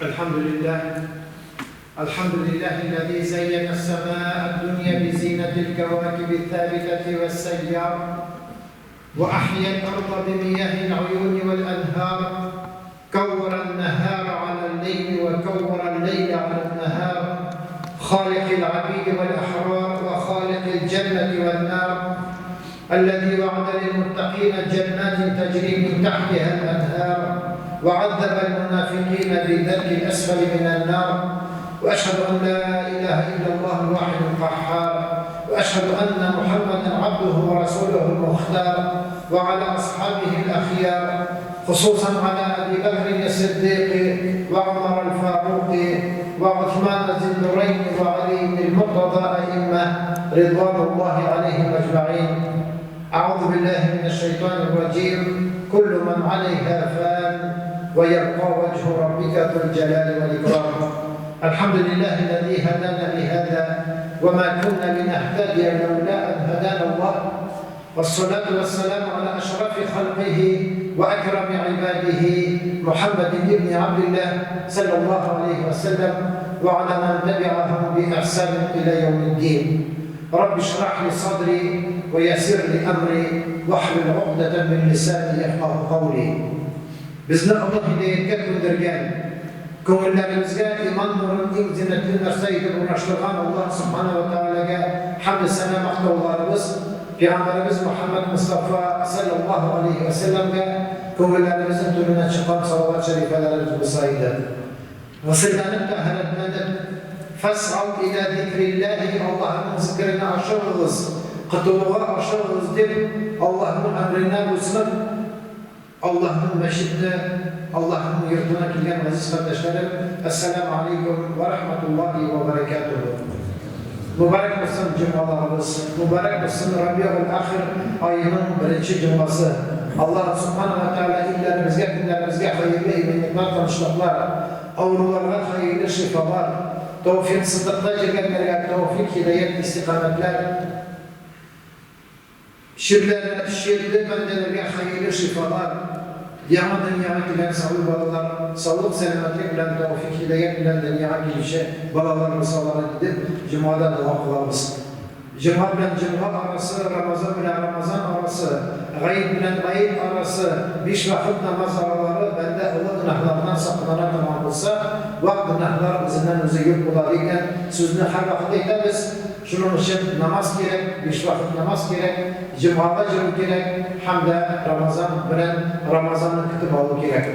الحمد لله الذي زين السماء الدنيا بزينة الكواكب الثابتة والسيار، وأحيا الأرض بمياه العيون والأنهار، كور النهار على الليل وكور الليل على النهار، خالق العبيد والأحرار وخالق الجنة والنار، الذي وعد للمتقين جنات تجري من تحتها الأنهار، وعذب المنافقين بالدرك الأسفل من النار. وأشهد أن لا إله إلا الله الواحد القهار، وأشهد أن محمدًا عبده ورسوله المختار، وعلى أصحابه الأخيار، خصوصاً على أبي بكر الصديق وعمر الفاروق وعثمان ذي النورين وعلي بن المرتضى أئمة رضوان الله عليهم أجمعين. أعوذ بالله من الشيطان الرجيم. كل من عليها فان ويبقى وجه ربك ذو الجلال والإكرام. الحمد لله الذي هدانا لهذا وما كنا لنهتدي لولا أن هدانا الله، والصلاة والسلام على أشرف خلقه وأكرم عباده محمد بن عبد الله صلى الله عليه وسلم، وعلى من تبعهم بإحسان إلى يوم الدين. رب اشرح لي صدري ويسر لي أمري واحلل عقدة من لساني يفقهوا قولي. Bizni Allah hidayetga ko'ndirgan, ko'ng'illarimizga iymon nurining zinatli narsaga o'rnashtirgan Alloh subhanahu va taolaga hamd sana maqtovlarimiz, Payg'ambarimiz Muhammad Mustafa sallallohu alayhi va sallamga ko'ngillarimizning to'lidan chiqqan salovat sharifalarimiz bo'lsa edi. G'uslanib tahoratlanib, fas'au ila zikrillahi, Allohning zikrini oshiramiz, qutuluğa oshiramiz deb Allohning amriga bo'ysunib, Allah'ın meşidine, Allah'ın yurduna kelgan aziz kardeşlerim, Esselamu Aleyküm ve Rahmetullahi ve Berekatuhu. Mübarek olsun cumalarımız, mübarek olsun Rabi'ül Ahir ayının birinci cuması. Allah subhanahu wa ta'ala illerimizge, günlerimizge hayırlı iyilikler, tanışlıklar, avrularına hayırlı şifalar, tevfik sıddıkla cirgenlerine tevfik, hidayet, istikametler, şirli bendelerine hayırlı şifalar, Diyama dünyaya gelen sağlık balalar, sağlık selametlik bilen tevfik, hidayet bilen dünyaya gelişe balalarımız sağlara gidip Cuma'da dua kılarız. Cuma bilen Cuma arası, Ramazan bilen Ramazan arası, gayb bilen gayb arası, 5 vakit namaz araları bende Allah günahlarından sakınarak tamam olsa, vakt günahlar izinden özü yok bularıyken sözünü her vakit ederiz. Şunun için namaz gerek, 5 vakit namaz gerek, Cuma'da cırık gerek, hem de Ramazan bilen Ramazan'ın kütüp alı gerek.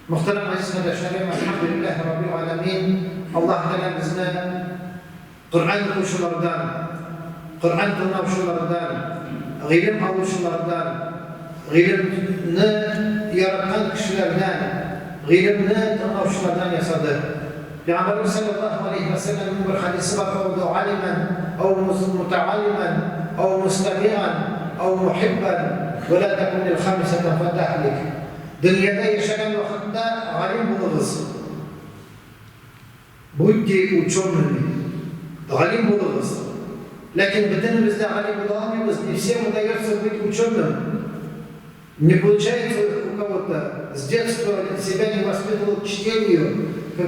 Muhterem aziz kardeşlerim, elhamdülillah Rabbil Alemin, Allah Teala bizine Kur'an okuşulardan, Kur'an tınavşulardan, ilim alışulardan, ilimni yaratan kişilerden, ilimni tınavşulardan yasadı. Peygamberimiz sallallahu aleyhi ve sellem'in bir hadisi var. "Odu alimen, ev muta'alimen, ev mustami'an, ev muhibben, ve la tekunil khamiseten fetahlik." Dünyada yaşayan vakitte alim bulunuz. Будьте учеными, alim bulunuz. Lakin bütünümüzde alim bulamıyoruz. Не всем удается быть ученым. Не получается у кого-то. С детства себя не воспитывал к чтению,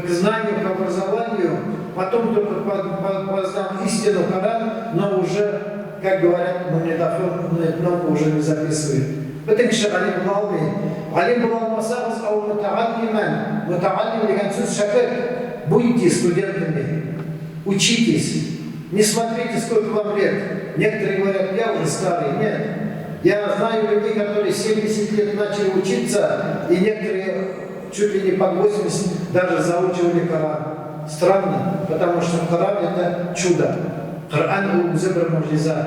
к знанию, к образованию. Потом только познал истину Коран, но уже, как говорят, много уже не записывает. Bütün kişi alim bulamıyor. Alim bulamazsanız, o mutaallim деген söz şakir. Будьте студентами, учитесь. Не смотрите, сколько вам лет. Некоторые говорят, я уже старый. Нет. Я знаю людей, которые 70 лет начали учиться, и некоторые чуть ли не по 80 даже заучивали Коран. Странно, потому что Коран — это чудо. Коран — зебр мужиза.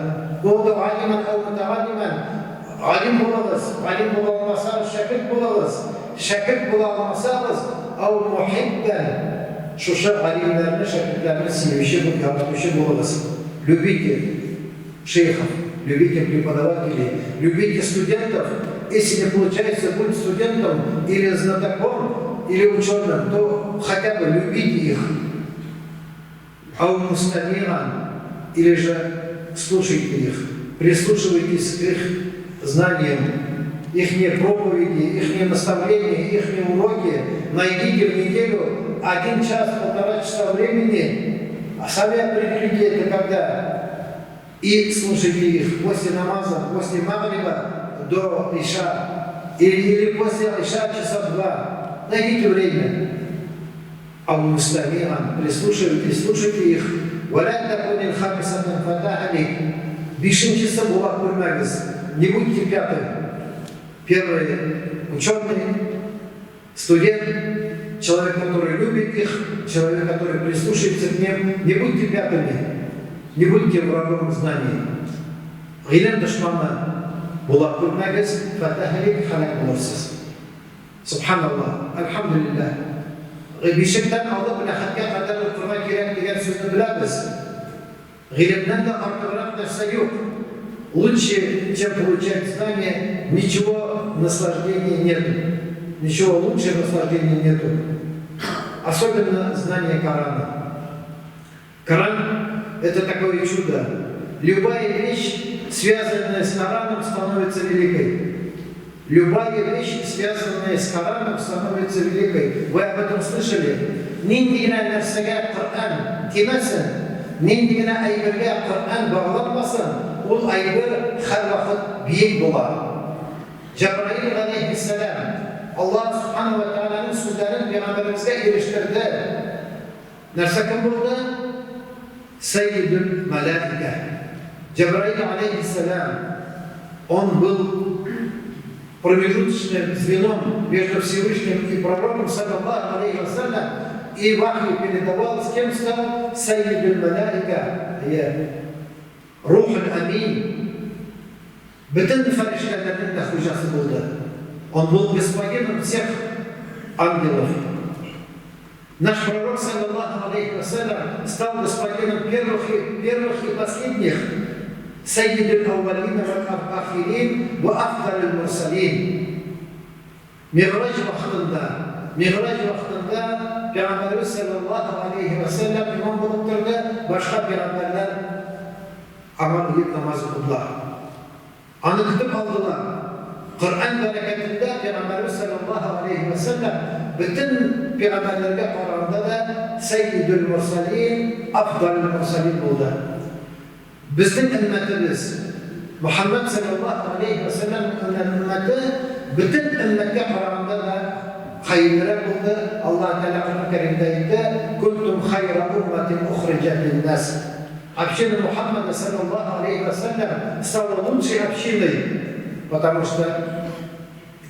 Oldu alimen ev mutaallimen. Alim bulalız. Alim bulamazsanız şakir bulalız. Şakir bulamazsanız ev muhibben. Şu alimlerini, şakirlerini sevişi, yaratmışı bulalız. Любите шейхов, любите преподавателей, любите студентов. Если не получается быть студентом или знатоком, или ученым, то хотя бы любите их. Ау мустамиран, или же слушайте их, прислушивайтесь к их знаниям, их проповеди, их наставления, их уроки. Найдите в неделю 1 час, 1,5 часа времени, а сами определите это когда. И слушайте их после намаза, после магриба до иша, или после иша часа 2. Найдите время. Ал-Мустамиран, прислушивайтесь, слушайте их. Валянтакунин хамисатан фатахалик. Бишинчиса була кульмагис. Не будьте пятым. Первый ученый, студент, человек, который любит их, человек, который прислушивается к ним. Не будьте пятыми. Не будьте врагом знаний. Гилем душмана була кульмагис фатахалик халак буларсыз. Субханаллах. Альхамдулиллах. Бишектен алып ләхәткә кадәр укырга кирәк дигән сүзне беләбез. Гыйлемнән дә артыграк нәрсә юк. Лучше, чем получать знания, ничего наслаждения нету. Ничего лучше наслаждения нету. Особенно знание Корана. Коран – это такое чудо. Любая вещь, связанная с Кораном, становится великой. Любая вещь, связанная с Кораном, становится великой. Вы об этом слышали? Ниндигна нәрсәгә Коран тимәсен, ниндигна әйбергә Коран багланмасын, ул әйбер һәрвакыт биек була. Җабраил алейхиссалам Аллаһ субханаһу ва тааляның сүзләрен пәйгамбәремезгә ирештерде. Нәрсә кем булды? Сәййидул малаика. Җабраил алейхиссалам, он был промежуточным звеном между Всевышним и пророком, саллаллаху алейхи вассалям, и вахи передавал, с кем стал? Саййидуль малаика, Рухуль Амин. Бүтін фаришталарның да хужасы болды. Он был господином всех ангелов. Наш пророк, саллаллаху алейхи вассалям, стал господином первых и последних. سيد الأولين والآخرين وأفضل المرسلين. مغراج вакытында Пәйгамбәрбез саллаллаху алейхи ва саллям имам булып торды, башка пәйгамбәрләр аман итеп намаз укыдылар. Аны көтеп алдылар. Коръан бәрәкәтендә Пәйгамбәрбез саллаллаху алейхи ва саллям бүтән пәйгамбәрләргә караганда да сәййидул мурсалин, афдалул мурсалин булды. Bizning ummatimiz Muhammad sallallohu alayhi va sallam ummati butun ummatga qaraganda da xayrliroq bo'ldi. Alloh taolo Qur'on Karimda aytdi: "Kuntum khayra ummatin ukhrijat lin-nas". Община Мухаммада саллаллаху алейхи ва саллям стала лучшей общиной, потому что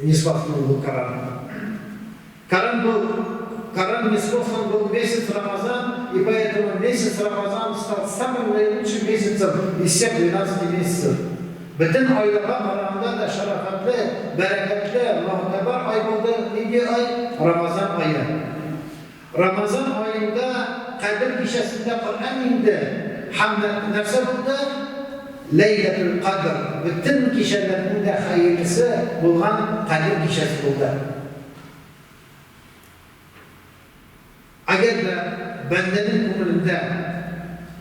не спаслан был Коран. Коран не спослан был месяц Рамазан, и поэтому месяц Рамазан стал самым наилучшим месяцем из всех 12 месяцев. Бүтән айларга караганда да шарафатлы, бәрәкәтле, мөгътәбәр ай булды. Нинди ай? Рамазан ае. Рамазан айында Кадр кичәсендә Коръан инде. Һәм нәрсә булды? Ләйләтул Кадр. Бүтән кичәләрнең дә хәерлесе булган Кадр кичәсе булды. Agar da bandaning ko'nglida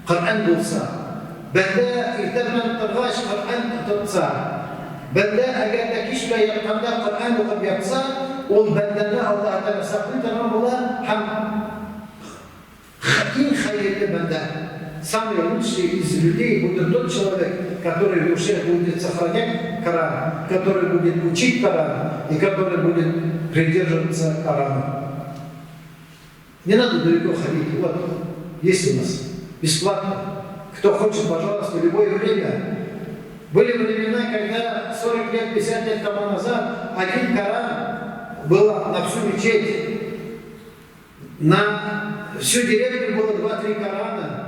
Qur'on bo'lsa, banda ertadan turg'ach Qur'on tutsa, banda agar da kishmay yotganda Qur'on o'qib yotsa, ul bandani Alloh taolo saqlaydigan bo'lar, ham eng xayrli banda. Самый лучший из людей будет тот человек, который в душе будет сохранять Коран, который будет учить Коран и который будет придерживаться Корана. Не надо далеко ходить. Вот, есть у нас бесплатно. Кто хочет, пожалуйста, в любое время. Были времена, когда 40 лет, 50 лет тому назад один Коран был на всю мечеть. На всю деревню было 2-3 Корана.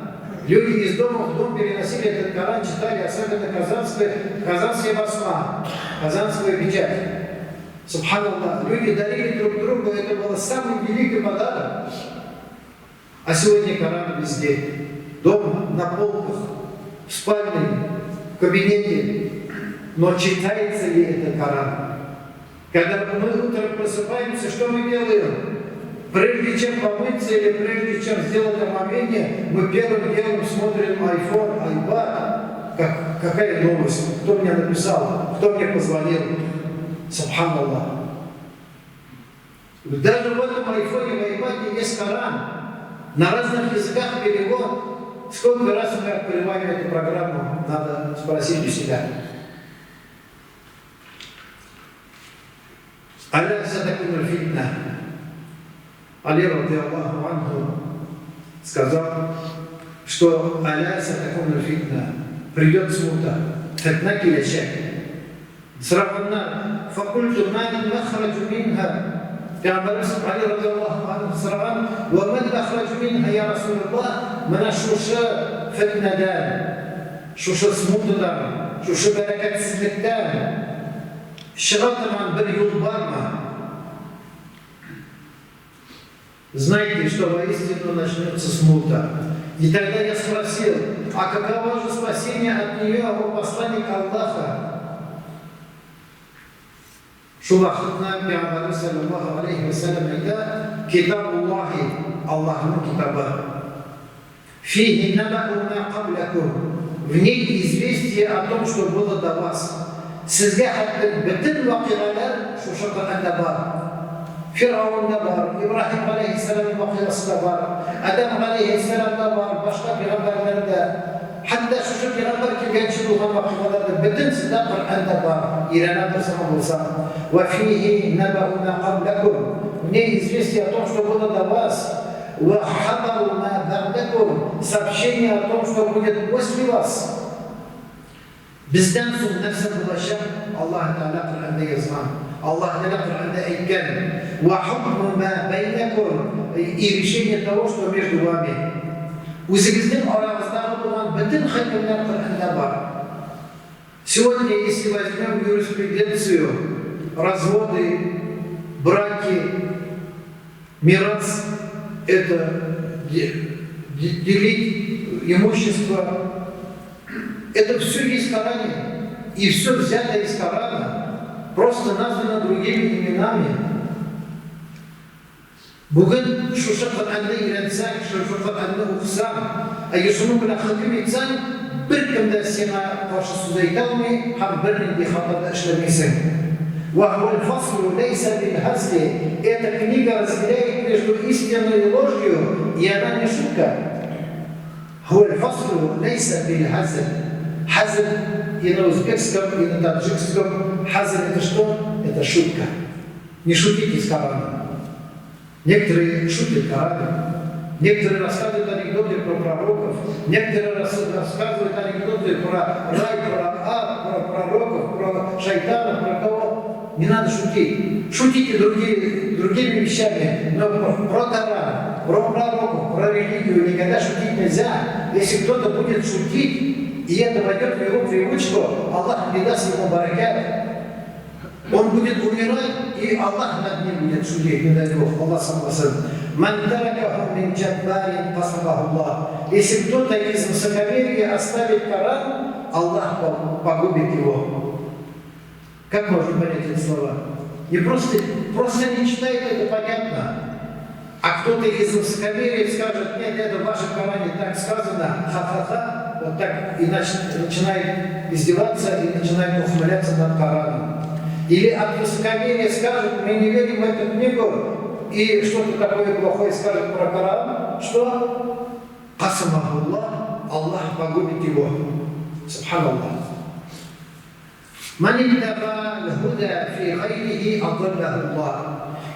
Люди из дома в дом переносили этот Коран, читали, особенно казанская басма, казанская печать. Субханаллах, люди дарили друг другу, это было самый великий подарок. А сегодня Коран везде. Дома, на полках, в спальне, в кабинете. Но читается ли это Коран? Когда мы утром просыпаемся, что мы делаем? Прежде чем помыться или прежде чем сделать омовение, мы первым делом смотрим iPhone, iPad. Какая новость? Кто мне написал? Кто мне позвонил? Субханаллах. Даже в этом айфоне, в айпаде есть Коран. На разных языках перевод. Сколько раз мы открываем эту программу, надо спросить у себя. Аля сатакуну фитна. Али радиаллаху анху сказал, что аля сатакуну фитна. Придет смута. Фитна килящак. Сраванна. Факульту ман махраджу минха. Пейгамбар Али радиаллаху анху сұраған, «Уаман махраджу минха, я Расулаллах, мына шушы фитнадан, шушы смутадан, шушы бәрәкәтсіздіктен шыға тұрған бір жол бар ма?» Знаете, что воистину начнется смута. И тогда я спросил, а каково же спасение от нее, о посланник Аллаха? Шул вакытта Пейгамбар саллаллаху алейхи ва саллям айтты: «Китабуллахи, Аллахның китабы. Фихи наба'у ма каблакум». В ней известие о том, что было до вас. Сезгә хәтле бөтен вакыйгалар шушы Коръәндә бар. Фираундә бар, Ибраһим алейхиссалам вакыйгасы да бар, Адам алейхиссалам да бар, башка пәйгамбәрләрдә. Хәтта шушы пәйгамбәр килгәнче булган вакыйгаларда бөтен сездә Коръәндә бар. Ирана торсаң булса. وفيه نبأ ما قبلكم. В ней известие о том, что было до вас. وخبر ما بعدكم. Сообщение о том, что будет после вас. Bizden so'ng narsa bo'lacak Alloh taolo Qur'onda yozgan. Alloh taolo Qur'onda aytgan: "Wa hukmu ma baynakum", и решение того, что между вами. O'zingizning orangizda bo'lgan butun hukmlar Qur'onda bor. Сегодня, если возьмем юриспруденцию, разводы, браки, мирас, это делить имущество, это все есть в Коране. И все взято из Корана, просто названо другими именами. Бүгін шушы Құр'анды үйренсең, шушы Құр'анды оқысаң, шуның белән хөкем итсәң, бір кемдә сиңа каршы сүз әйтә алмый, һәм бернинди хатада эшләмәйсең. وهو الفصل ليس بالهزل. Эта книга разделяет между истиной и ложью, и она не шутка. هو الفصل ليس بالهزل. Хазл и на узбекском, и на таджикском. Хазл это что? Это шутка. Не шутите с Кораном. Некоторые шутят Кораном. Некоторые рассказывают анекдоты про пророков. Некоторые рассказывают анекдоты про рай, про ад, про пророков, про шайтана, про кого. Не надо шутить. Шутите другими вещами, но про Коран, про пророков, про религию никогда шутить нельзя. Если кто-то будет шутить, и это войдет в его привычку, Аллах не даст ему баракат. Он будет умирать, и Аллах над ним будет судить, не дай Бог. Аллах сам сказал: «Ман таракаху мин джаббарин касабаху Аллах». Если кто-то из высокомерия оставит Коран, Аллах погубит его. Как можно понять эти слова? Не просто не читает, это понятно. А кто-то из высокомерия скажет: «Нет, это в вашем Коране так сказано, ха-ха-ха», вот так, и начинает издеваться и начинает ухмыляться над Кораном. Или от высокомерия скажет: «Мы не верим в эту книгу», и что-то такое плохое скажет про Коран, что? Касамахуллах, Аллах погубит его. Субханаллах.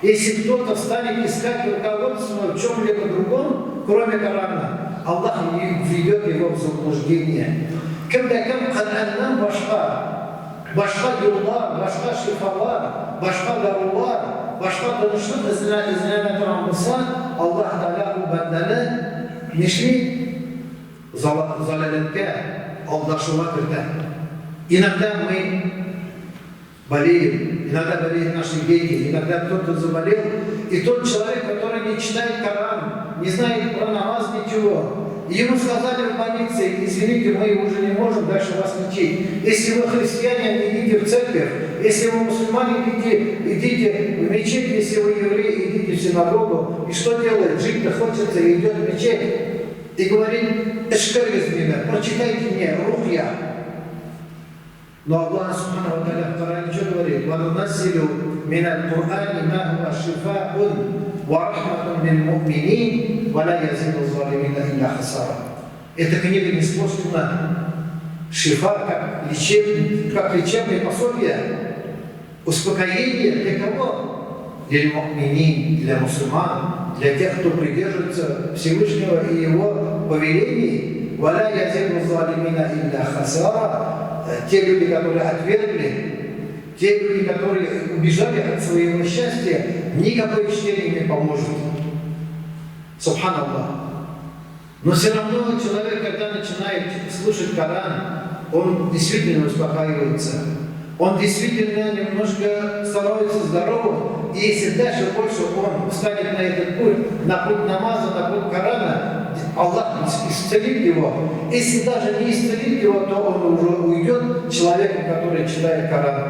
Если кто-то станет искать руководство в чем-либо другом, кроме Корана, Аллах введет его в заблуждение. Кем-то Кораннан башка юллар, башка шифалар, башка дарулар, башка тынышлык эзләнә торган булса, Аллах Таала бу бәндәне нишли залаләткә, алдашуга кертә. Иногда мы болеем, иногда болеют наши дети, иногда кто-то заболел, и тот человек, который не читает Коран, не знает про намаз ничего, ему сказали в больнице: «Извините, мы уже не можем дальше вас лечить. Если вы христиане, идите в церковь. Если вы мусульмане, идите в мечеть. Если вы евреи, идите в синагогу». И что делает? Жить-то хочется, и идет в мечеть. И говорит: «Эшкер из меня, прочитайте мне Рухья». Но Аллах Субхану ва Тааля в Коране что говорит? وَنُنَزِّلُ مِنَ الْقُرْآنِ مَا هُوَ شِفَاءٌ وَرَحْمَةٌ لِلْمُؤْمِنِينَ وَلَا يَزِيدُ الظَّالِمِينَ إِلَّا خَسَارًا. Эта книга не способна шифа, как лечебное пособие, успокоение для кого? Для му'минин, для мусульман, для тех, кто придерживается Всевышнего и его повелений. وَلَا يَزِيدُ الظَّالِمِينَ إِلَّا خَسَارًا. Те люди, которые отвергли, те люди, которые убежали от своего счастья, никакое чтение не поможет. Субханаллах. Но все равно человек, когда начинает слушать Коран, он действительно успокаивается. Он действительно немножко становится здоровым. И если дальше больше он встанет на этот путь, на путь намаза, на путь Корана, Аллах исцелит его. Если даже не исцелит его, то он уже уйдет человеком, который читает Коран.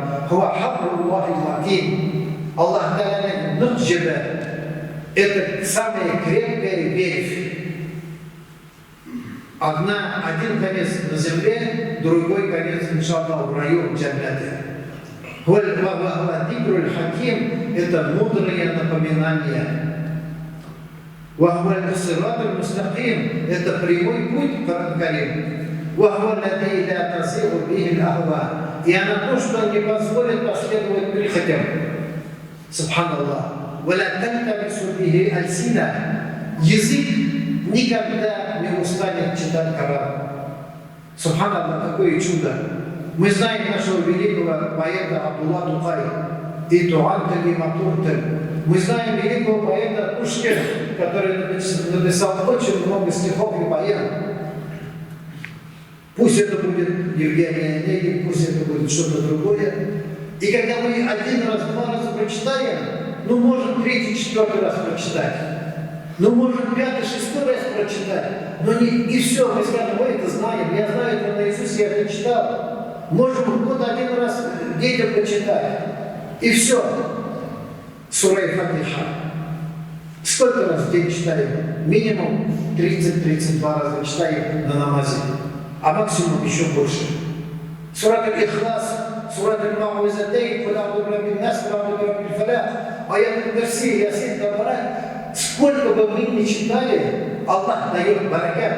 Аллах Та'аля нуджиба. Это самая крепкая ветвь. Один конец на земле, другой конец, иншаллах, в раю, в джаннате. Дикруль хаким – это мудрое напоминание. Сиратль мустаким – это прямой путь к Коран Карим. И она то, что не позволит последовать прихотям. Субханаллах. Язык никогда не устанет читать Коран. Субханаллах, какое чудо. Мы знаем нашего великого поэта Абдулла Тукай. И Туантель, и Матуртель. Мы знаем великого поэта Пушкина, который написал очень много стихов и поэм. Пусть это будет Евгений Онегин, пусть это будет что-то другое. И когда мы один раз, два раза прочитаем, можем третий, четвертый раз прочитать. Можем пятый, шестой раз прочитать. И все, мы скажем, мы это знаем, я знаю это наизусть, я это читал. Можем один раз детям почитать. И все. Сура Фатиха. Сколько раз в день читаем? Минимум 30-32 раза читаем на намазе. А максимум еще больше. Сура Аль-Ихлас, Сура Аль-Ма'узатейн, Куль а'удhu бираббин нас, Куль а'удhu бираббил фалах, Аят Аль-Курси, Ясин, Табарат. Сколько бы мы ни читали, Аллах дает баракат,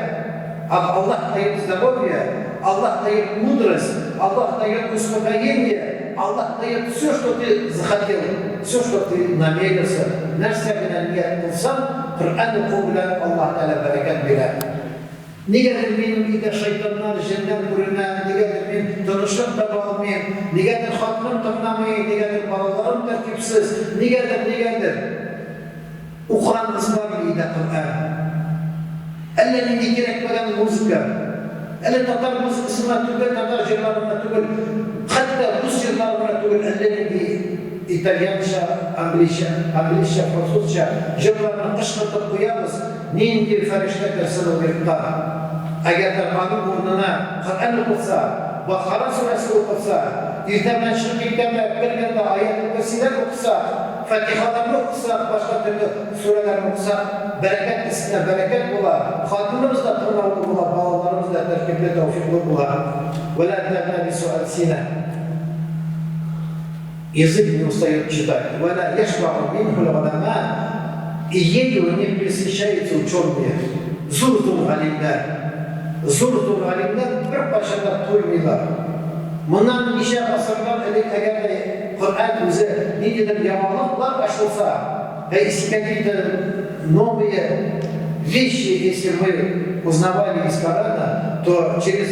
Аллах дает здоровье, Аллах дает мудрость, Аллах дает успокоение, Аллах дает все, что ты захотел, все, что ты намерился. Нарсабина нет кулсан, Кур'ан кубля, Аллах та'аля баракат бира. Негатив минем ида шайтаннар, женнар бурина, негатив мин танышып таба алмайм, негатив хатным тыңламай, негатив балаларым тәртипсіз, негатив. Уқыран ызбар ида Кур'ан. Әллә нинди кирәкмәгән музыка. Әле татар музыкасына түгел, татар җырларына түгел, хәтта рус җырларына түгел, әллә нинди итальянча, английча, французча җырларны кышкыртып куябыз, нинди фәрештә керсен уйыкка. Әгәр аның урынына Коръән укылса, Бакара сүрәсе укылса, иртәннән чыгып киткәндә бер аят Курсилар укылса, Фатихадан укылса, башка төрле сүрәләрне укылса, бәрәкәт исенә бәрәкәт була. Хатыныбыз да тыңлаулы була, балаларыбыз да тәртипле, тәүфиклы була. Вәлә тәбәлису алсина. Язык не устает читать. Вәлә яшбау минху л-улама. И ею не пресыщаются ученые. Зуртул алимдар. Зуртул алимдар бір пашада туймыйлар. Мұнан неше ғасырлар элек әгәр Құр'ан өзі неден яманлар ашылса, если какие-то новые вещи, если мы узнавали из Корана, то через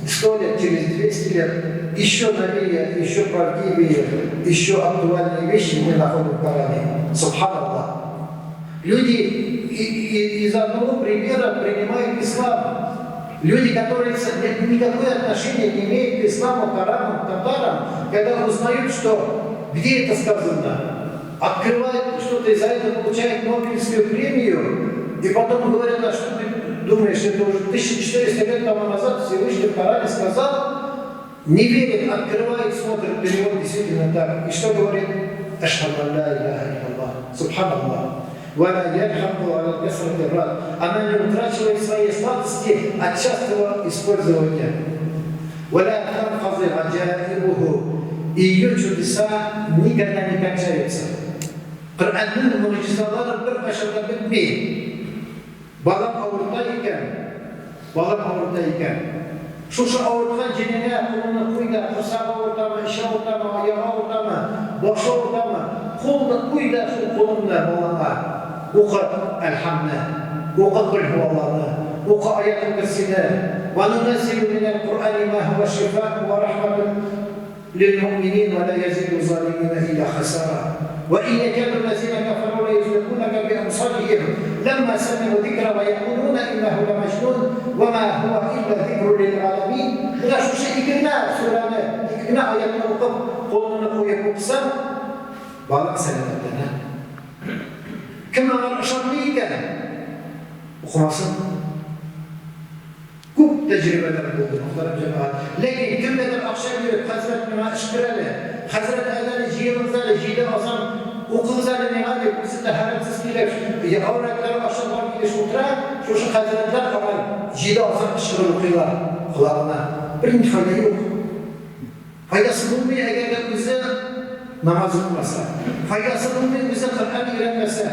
100 лет, через 200 лет еще новее, еще правдивее, еще актуальные вещи мы находим в Коране. Субханаллах. Люди из одного примера принимают ислам. Люди, которые никакое отношение не имеют к исламу, Корану, татарам, когда узнают, что где это сказано, открывают что-то и за это получают Нобелевскую премию, и потом говорят, а что ты думаешь, это уже 1400 лет тому назад Всевышний в Коране сказал, не верит, открывает, смотрит, перевод действительно так. И что говорит? Ашхаду ан ла иляха илляллах. Субханаллах. Она не утрачивает своей сладости от частого использования. ardı acaibuhu. İyi çudisa nikah çayıpsa. Kur'an'ın mucizaları bir başarıda bitmeyi. Balam avurtayken, şu avurtgan cinine kulunu kuyda, kursağı avurtama, işe avurtama, ayağı avurtama, başı avurtama, kulunu kuyda şu kulunla balana. Oku elhamdülillah, oku kulhuvallahu, oku ayet-i kürsüne, وَنُنَزِّلُ مِنَ الْقُرْآنِ مَا هُوَ شِفَاءٌ وَرَحْمَةٌ لِلْمُؤْمِنِينَ وَلَا يَزِيدُ الظَّالِمِينَ إِلَّا خَسَارًا وَإِنْ يَكَادُ الَّذِينَ كَفَرُوا لَيُزْلِقُونَكَ بِأَبْصَارِهِمْ لَمَّا سَمِعُوا الذِّكْرَ وَيَقُولُونَ إِنَّهُ لَمَجْنُونٌ وَمَا هُوَ إِلَّا ذِكْرٌ لِلْعَالَمِينَ. Buna şu ikna surene, ikna ayetini okup kolunu koyup okusan, bağlak senetlerine. Kim onlar ışanlıyken okumasın. Çok tecrübeler buldu muhterem cemaat. Lakin kimdir akşam gelip Hazret Mima işkireli, Hazret Adal'i cihazları, cihde azam okuzları nihali, bizi de haramsız gider. Avretleri akşamlar gidiş oturar, şu Hazretler kadar cihde azam işkireli okuyorlar kulağına. Birinci fayda yok. Faydası bulmuyor eğer de bize namaz kılmasa. Faydası bulmuyor bize Kur'an öğrenmese.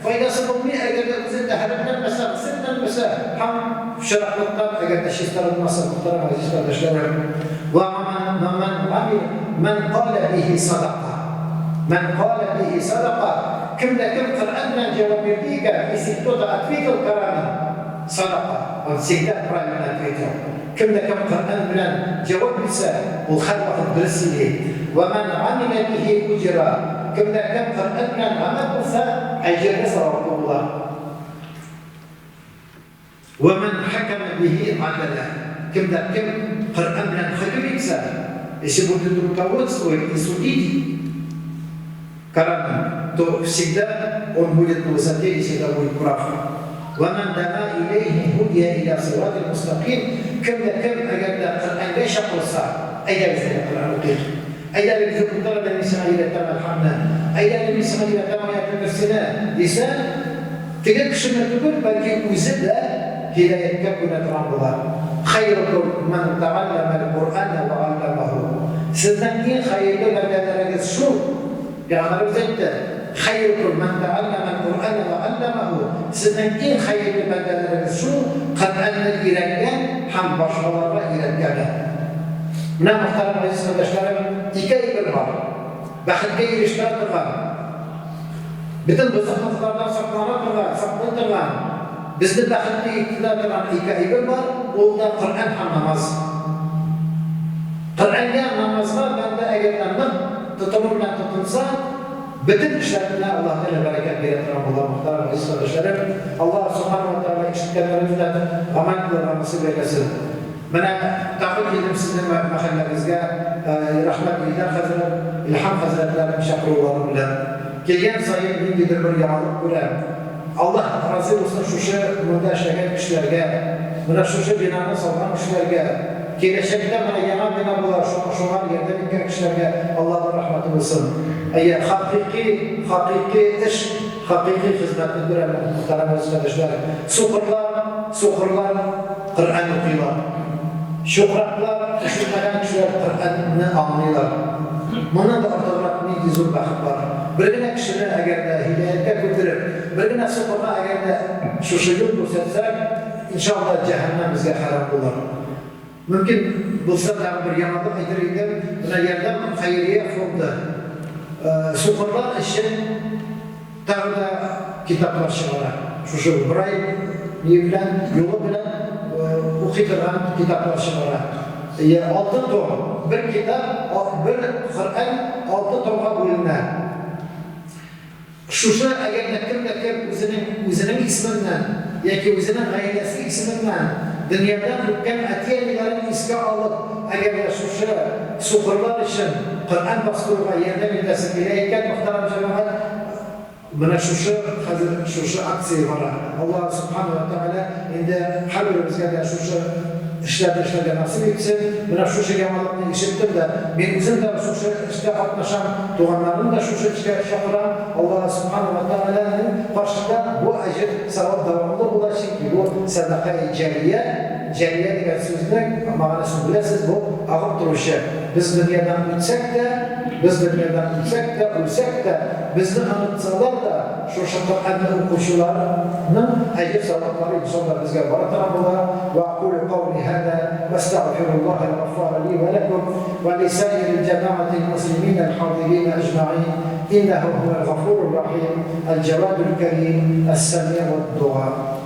Faydası bulmuyor eğer de bize de haramlanmasa, ısırlanmasa. Ham şeraflıktan eğer de şiştarılmasa muhterem aziz kardeşlerim. Men qâle bihi sadaka. Men qâle bihi sadaka. Kimde kim Kur'an'dan cevap verdiyken isikto da atfikil karana sadaka. On siktat prayına atfikil. Kimde kim Kur'an bilen cevap ise o halvakı birisiyle. Ve men amile bihi ucra. Kimde kim Kur'an bilen amel olsa ecirli savabı olur. وَمَنْ حَكَمَ بِهِ عَدَلًا. Kimde kim Kur'an bilen hüküm etse, сегодня руководство и судить, карана, то всегда он будет на высоте и всегда будет прав. وَمَنْ دَعَا إِلَيْهِ هُدِيَ إِلَى صِرَاطِ الْمُسْتَقِيمِ. Kimde kim eğer de Kur'an'da şakılsa, eğer bize Kur'an okuyur. Eğer bize kurtarı da misal ile temel hamle, eğer misal ile temel yapılmasına ise, tek kişinin tükür belki özü de hidayette künetran bular. Hayrukum men teallemel Kur'an'e ve allemahu. Sizden en hayırlı belgeleriniz şu, Peygamberimiz etti. Hayrukum men teallemel Kur'an'e ve allemahu. Sizden en hayırlı belgeleriniz şu, Kur'an'ı öğrengen hem başkalarına öğretkenler. Buna muhterem aziz kardeşlerim, iki ayıbır var. Bakıtke erişlerdir var. Bütün bızıklıklardan saklanırdır var. Bizde bakıtke iktidardır var. İki ayıbır var. Olda Kur'an hem namaz. Kur'an'ya namazlar bende eğerlendim, tutumumla tutunsa, bütün işlerine Allah'ın bereket verir. Allah muhterem aziz kardeşlerim. Allah subhanahu ve teala işitkenlerimizden aman kılırma nasip eylesin. Bana takip edip sizin mahallenizde rahmetli İlham Hazretlerim şakruları bilen gelgen sayın bindidir bir yağlık bilen Allah razı olsun şu bunda şeker kişilerge buna şu binanı salgan kişilerge gelecekte bana yaman bina bular şunlar yerde binken kişilerge Allah'ın rahmeti olsun. Eğer hakiki iş, hakiki hizmetini gören muhterem kardeşler sokurlar Kur'an okuyorlar. Şükratlar, düşünmeden kişiler Kur'an'ı anlıyorlar. Bunun da ortalık bir zor vakit var. Bir gün kişinin eğer de hidayette götürüp, bir gün sokurma eğer de şu yol göstersek, inşallah cehennem bize haram olur. Mümkün bulsa da bir yamadık ediriydim, buna yerden hayriye fondu. Sokurlar için tarihte kitaplar çıkarak. Şu burayı bilen, yolu bilen, okuyduğum kitaplar çıkarak. Altın tom, bir kitap, bir Kur'an altın tom'a bölünür. Şuşa eğer kim özünün isminden, yaki özünün ailesi isminden dünyadan hüküm atiyelilerin iska alıp eğer şuşa sokurlar için Kur'an bastırma yerden edilmesi bileyken muhterem cemaat buna şuşa aksiye var. Allah subhanahu wa ta'ala indi haberimizde de şuşa işlerden nasip etsin. Buna şuşa yamalığını işittim de ben özüm de şuşa işte katlaşan doğanların da şuşa şakıran Allah subhanahu wa ta'ala'nın başında bu acır sevap devamlı bulaşık ki bu sadaka-i cariye jariye degan so'zning ma'nosini bilasiz, bu ag'ib turishi. Biz dunyodan o'tsakda, o'lsakda, bizni unutsalar da shu Qur'onni o'quvchilarning ajr savoblari insonlar bizga barakatan bo'lar. Va aqulu qawli hada واستغفرullah al-ghaffar li wa lakum wa li sa'iril jama'ati al-muslimin al-hadirin ajma'in innahu huwal ghafurur rahim al-jawadul karim as-sami' wad-du'a.